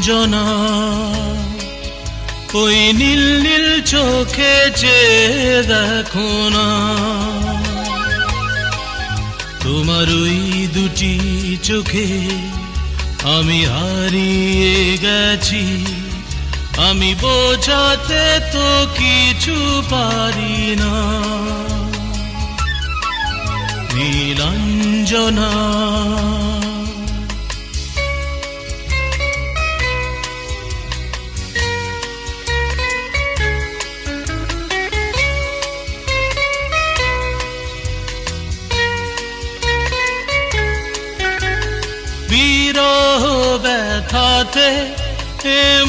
নীলাঞ্জনা ওই নীল নীল চোখে চেয়ে দেখো না, তোমার ওই দুটি চোখে আমি হারিয়ে গেছি। আমি বোঝাতে তো কিছু পারি না। নীলাঞ্জনা বিরহ ব্যথাতে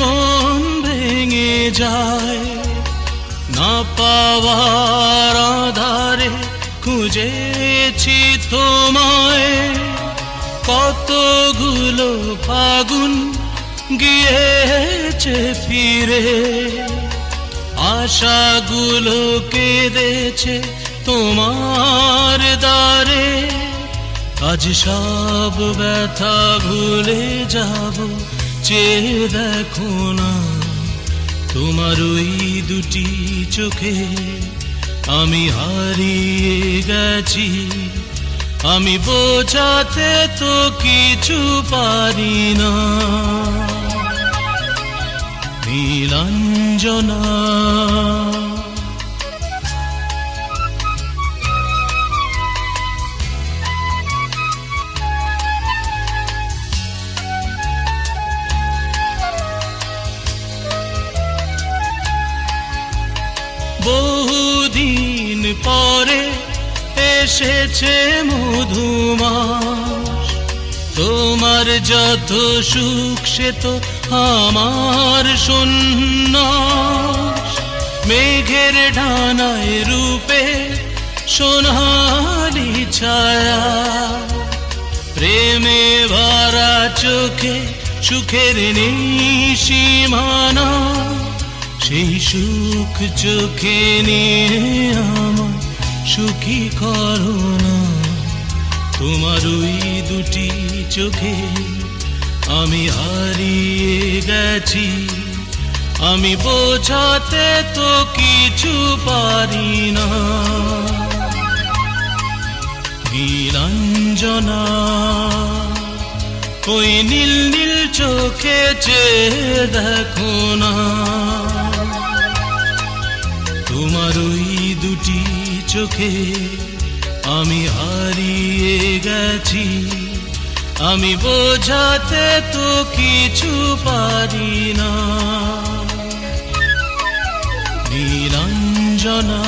মন ভেঙে যায়, না পাওয়ার আধারে খুঁজেছি তোমায়। কতগুলো ফাগুন গিয়েছে ফিরে, আশাগুলো কেঁদেছে তোমার দ্বারে। আজ সব ব্যথা ভুলে যাব, চেয়ে দেখো না, তোমার ওই দুটি চোখে আমি হারিয়ে গেছি। আমি বোঝাতে তো কিছু পারি না। নীলাঞ্জনা বহুদিন পরে এসেছে মধুমাস, তোমার যত সুখ সে তো আমার সন্ন্যাস। মেঘের ডানায় রূপে সোনালি ছায়া, প্রেমে ভরা চোখে সুখের নেই সীমানা। সেই সুখ চোখে নিয়ে আমার সুখী করো না, তোমার ওই দুটি চোখে আমি হারিয়ে গেছি। আমি বোঝাতে তো কিছু পারি না। নীলাঞ্জনা ওই নীল নীল চোখে চেয়ে দেখো না, তোমার ওই দুটি চোখে আমি হারিয়ে গেছি। আমি বোঝাতে তো কিছু পারি না। নীলাঞ্জনা।